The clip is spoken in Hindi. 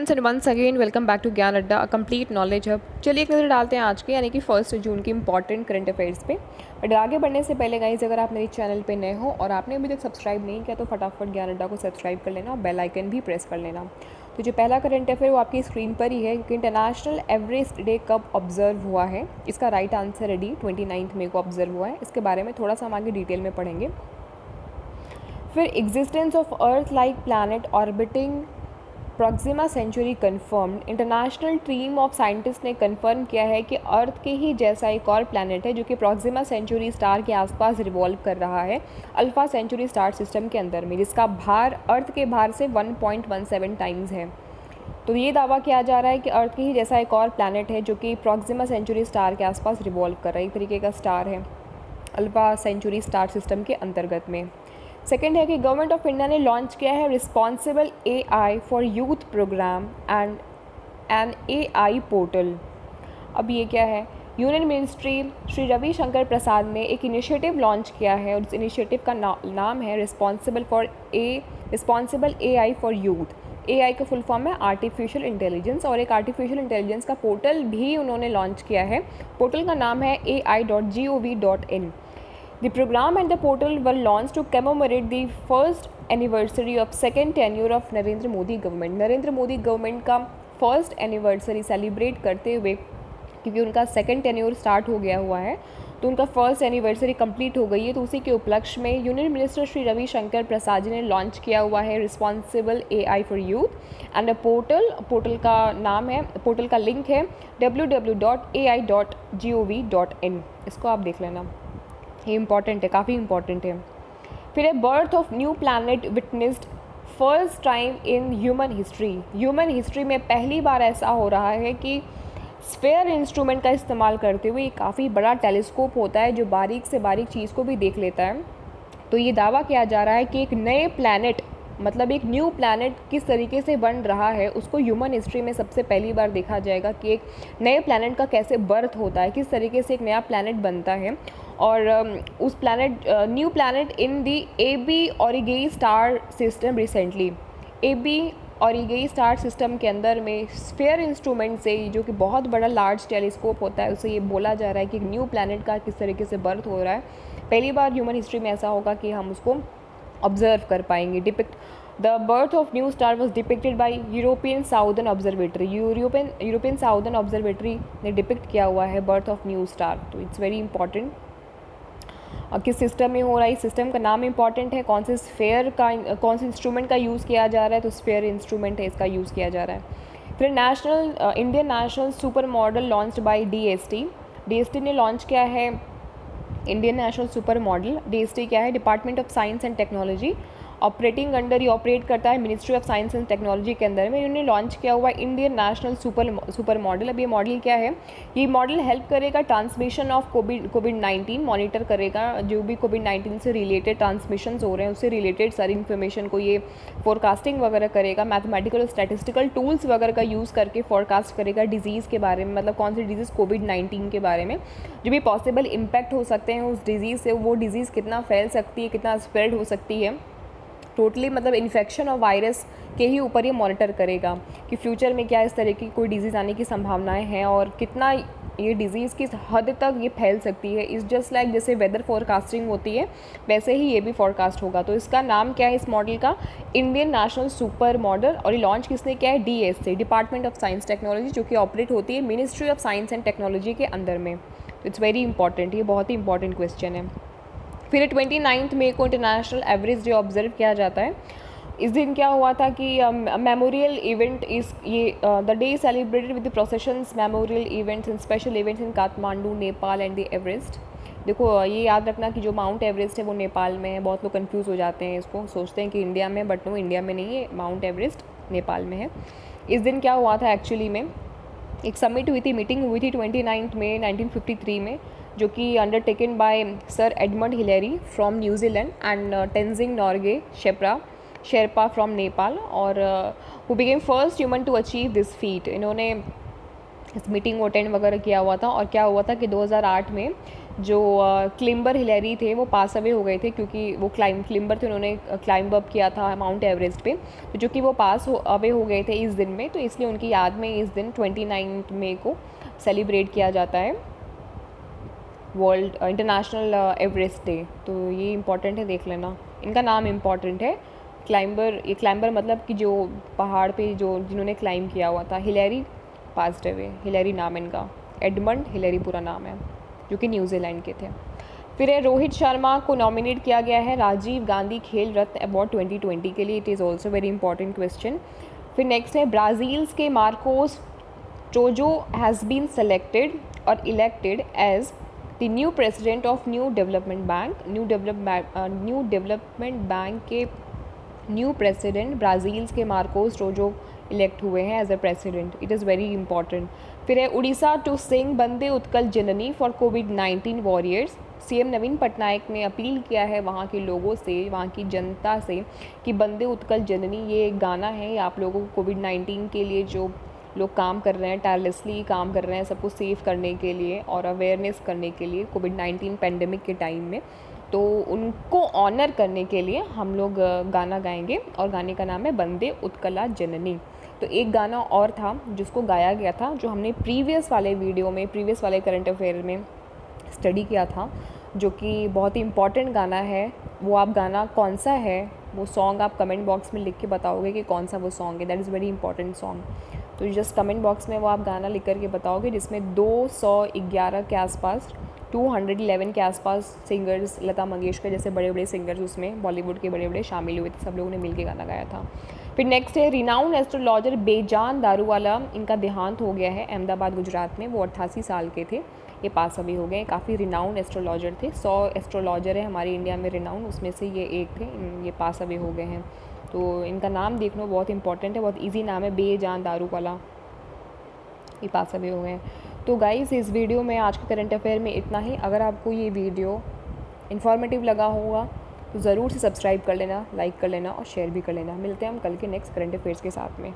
Friends and once again welcome back to Gyan Adda complete knowledge hub. चलिए एक नज़र डालते हैं आज के यानी कि 1 जून की इंपॉर्टेंट करंट अफेयर्स पे। बट आगे बढ़ने से पहले गाइस, अगर आप मेरे चैनल पे नए हो और आपने अभी तक सब्सक्राइब नहीं किया तो फटाफट ज्ञान अड्डा को सब्सक्राइब कर लेना और बेल आइकन भी प्रेस कर लेना। तो जो पहला करंट अफेयर वो आपकी स्क्रीन पर ही है कि इंटरनेशनल एवरेस्ट डे कब ऑब्जर्व हुआ है। इसका राइट आंसर है डी, 29 मई को ऑब्जर्व हुआ है। इसके बारे में थोड़ा सा हम आगे डिटेल में पढ़ेंगे। फिर existence of earth like planet orbiting Proxima Centauri confirmed. International team of scientist ने कन्फर्म किया है कि अर्थ के ही जैसा एक और प्लैनेट है जो कि प्रॉक्सिमा सेंचुरी स्टार के आसपास रिवॉल्व कर रहा है अल्फा सेंचुरी स्टार सिस्टम के अंदर में, जिसका भार अर्थ के भार से 1.17 टाइम्स है। तो ये दावा किया जा रहा है कि अर्थ के ही जैसा एक और प्लैनेट है जो कि प्रॉक्सिमा सेंचुरी स्टार के आसपास रिवॉल्व कर रहा है, एक तरीके का स्टार है अल्फा सेंचुरी स्टार सिस्टम के अंतर्गत में। सेकेंड है कि गवर्नमेंट ऑफ इंडिया ने लॉन्च किया है responsible AI for youth programme and an AI portal. अब ये क्या है? यूनियन मिनिस्ट्री श्री रविशंकर प्रसाद ने एक इनिशिएटिव लॉन्च किया है और उस इनिशिएटिव का नाम है responsible AI for youth. AI का फुल फॉर्म है आर्टिफिशियल इंटेलिजेंस, और एक आर्टिफिशियल इंटेलिजेंस का पोर्टल भी उन्होंने लॉन्च किया है। पोर्टल का नाम है ai.gov.in। The program and the portal were launched to commemorate the first anniversary of second tenure of Narendra Modi government. Narendra Modi government का फर्स्ट एनिवर्सरी सेलिब्रेट करते हुए, क्योंकि उनका सेकंड टेन्योर स्टार्ट हो गया हुआ है तो उनका फर्स्ट एनिवर्सरी कंप्लीट हो गई है, तो उसी के उपलक्ष्य में यूनियन मिनिस्टर श्री रविशंकर प्रसाद जी ने लॉन्च किया हुआ है responsible AI for youth and portal का नाम है, पोर्टल का लिंक है www.ai.gov.in। इसको आप देख लेना, ये इंपॉर्टेंट है, काफ़ी इंपॉर्टेंट है। फिर है birth of new planet witnessed first time in human history. Human history में पहली बार ऐसा हो रहा है कि स्फेयर इंस्ट्रूमेंट का इस्तेमाल करते हुए, काफ़ी बड़ा टेलीस्कोप होता है जो बारीक से बारीक चीज़ को भी देख लेता है। तो ये दावा किया जा रहा है कि एक नए प्लैनेट, मतलब एक न्यू प्लैनेट किस तरीके से बन रहा है उसको ह्यूमन हिस्ट्री में सबसे पहली बार देखा जाएगा कि एक नए प्लैनेट का कैसे बर्थ होता है, किस तरीके से एक नया प्लैनेट बनता है। और उस planet new planet in the AB Aurigae star system recently. AB Aurigae star system के अंदर में स्फेयर इंस्ट्रूमेंट से, जो कि बहुत बड़ा लार्ज टेलीस्कोप होता है, उससे ये बोला जा रहा है कि एक न्यू प्लैनेट का किस तरीके से बर्थ हो रहा है। पहली बार ह्यूमन हिस्ट्री में ऐसा होगा कि हम उसको ऑब्जर्व कर पाएंगे। The birth of new star was depicted by European southern observatory. European southern observatory ने डिपिक्ट किया हुआ है बर्थ ऑफ न्यू स्टार। तो इट्स वेरी इंपॉर्टेंट। किस सिस्टम में हो रहा है, इस सिस्टम का नाम इंपॉर्टेंट है, कौन से इंस्ट्रूमेंट का यूज़ किया जा रहा है, तो स्फेयर इंस्ट्रूमेंट है, इसका यूज़ किया जा रहा है। फिर Indian national super model launched by DST ने लॉन्च किया है Indian national super model. DST क्या है? Department of science and technology, operating under, ये ऑपरेट करता है ministry of science and technology के अंदर में। इन्होंने लॉन्च किया हुआ इंडियन नेशनल सुपर मॉडल। अब ये मॉडल क्या है? ये मॉडल हेल्प करेगा ट्रांसमिशन ऑफ कोविड-19, मॉनिटर करेगा जो भी कोविड-19 से रिलेटेड ट्रांसमिशंस हो रहे हैं उससे रिलेटेड सारी इन्फॉर्मेशन को ये फोरकास्टिंग वगैरह करेगा, मैथमेटिकल और स्टैटिस्टिकल टूल्स वगैरह का यूज़ करके फोरकास्ट करेगा डिजीज़ के बारे में, मतलब कौन सी डिजीज़ कोविड-19 के बारे में जो भी पॉसिबल इम्पैक्ट हो सकते हैं उस डिज़ीज़ से, वो डिज़ीज़ कितना फैल सकती है, कितना स्प्रेड हो सकती है, टोटली मतलब इन्फेक्शन और वायरस के ही ऊपर ये मॉनिटर करेगा कि फ्यूचर में क्या इस तरह की कोई डिज़ीज़ आने की संभावनाएं हैं और कितना ये डिज़ीज़ किस हद तक ये फैल सकती है। इस जस्ट लाइक जैसे वेदर फोरकास्टिंग होती है वैसे ही ये भी फोरकास्ट होगा। तो इसका नाम क्या है इस मॉडल का? Indian national super model. और ये लॉन्च किसने किया है? DST, department of science technology, जो कि ऑपरेट होती है ministry of science and technology के अंदर में। तो इट्स वेरी इंपॉर्टेंट, ये बहुत ही इंपॉर्टेंट क्वेश्चन है। फिर 29 मई को इंटरनेशनल एवरेस्ट डे ऑब्जर्व किया जाता है। इस दिन क्या हुआ था कि memorial event the day celebrated with the processions, memorial events and special events in Kathmandu, Nepal and the Everest. देखो ये याद रखना कि जो माउंट एवरेस्ट है वो नेपाल में है। बहुत लोग कंफ्यूज हो जाते हैं, इसको सोचते हैं कि इंडिया में, बट नो, इंडिया में नहीं है, माउंट एवरेस्ट नेपाल में है। इस दिन क्या हुआ था एक्चुअली में, एक समिट हुई थी, मीटिंग हुई थी 29 मई 1953 में, जो कि undertaken by sir Edmund Hillary from New Zealand and Tenzing Norgay Sherpa from Nepal, और who became first human to achieve this feat. इन्होंने इस मीटिंग को अटेंड वगैरह किया हुआ था। और क्या हुआ था कि 2008 में जो क्लिम्बर हिलेरी थे वो पास अवे हो गए थे, क्योंकि वो क्लिम्बर थे, उन्होंने क्लाइंब अप किया था माउंट एवरेस्ट पे, तो जो कि वो पास अवे हो गए थे इस दिन में, तो इसलिए उनकी याद में इस दिन 29 मई को सेलिब्रेट किया जाता है वर्ल्ड इंटरनेशनल एवरेस्ट डे। तो ये इम्पॉर्टेंट है, देख लेना, इनका नाम इम्पॉर्टेंट है। ये क्लाइंबर मतलब कि जो पहाड़ पे जो जिन्होंने क्लाइंब किया हुआ था। हिलेरी पास्ट अवे, हिलेरी नाम इनका, एडमंड हिलेरी पूरा नाम है, जो कि न्यूजीलैंड के थे। फिर है रोहित शर्मा को नॉमिनेट किया गया है राजीव गांधी खेल रत्न अवार्ड 2020 के लिए। It is also very important question. फिर नेक्स्ट है ब्राज़ील्स के Marcos Troyjo has been selected और elected as the new president of New Development Bank. New Development Bank के न्यू प्रेसिडेंट ब्राज़ील्स के मार्कोस ट्रोजो इलेक्ट हुए हैं as a president. It is very important. फिर है Odisha to sing Vande Utkala Janani for कोविड-19 वॉरियर्स। सीएम नवीन पटनायक ने अपील किया है वहाँ के लोगों से, वहाँ की जनता से, कि वंदे उत्कल जननी ये एक गाना है, आप लोगों को कोविड-19 के लिए जो लोग काम कर रहे हैं, टायरलेसली काम कर रहे हैं सबको सेव करने के लिए और अवेयरनेस करने के लिए कोविड-19 पेंडेमिक के टाइम में, तो उनको ऑनर करने के लिए हम लोग गाना गाएंगे, और गाने का नाम है वंदे उत्कला जननी। तो एक गाना और था जिसको गाया गया था, जो हमने प्रीवियस वाले वीडियो में, प्रीवियस वाले करंट अफेयर में स्टडी किया था, जो कि बहुत ही इंपॉर्टेंट गाना है। वो आप गाना कौन सा है, वो सॉन्ग आप कमेंट बॉक्स में लिख के बताओगे कि कौन सा वो सॉन्ग है। That is very important song. तो जस्ट कमेंट बॉक्स में वो आप गाना लिख करके बताओगे, जिसमें 211 के आसपास, 211 के आसपास सिंगर्स, लता मंगेशकर जैसे बड़े बड़े सिंगर्स उसमें बॉलीवुड के बड़े बड़े शामिल हुए थे, सब लोगों ने मिलकर गाना गाया था। फिर नेक्स्ट है रिनाउंड एस्ट्रोलॉजर बेजान दारूवाला, इनका देहांत हो गया है अहमदाबाद गुजरात में। वो 88 साल के थे, ये पास अभी हो गए। काफ़ी रिनाउंड एस्ट्रोलॉजर थे, 100 एस्ट्रोलॉजर है हमारे इंडिया में रिनाउंड, उसमें से ये एक थे, ये पास अभी हो गए हैं। तो इनका नाम देख लो, बहुत इंपॉर्टेंट है, बहुत ईजी नाम है, बेजान दारूवाला, ये पास अभी हो गए हैं। तो गाइस इस वीडियो में आज के करंट अफेयर में इतना ही। अगर आपको ये वीडियो इन्फॉर्मेटिव लगा होगा तो ज़रूर से सब्सक्राइब कर लेना, लाइक कर लेना और शेयर भी कर लेना। मिलते हैं हम कल के नेक्स्ट करंट अफेयर्स के साथ में।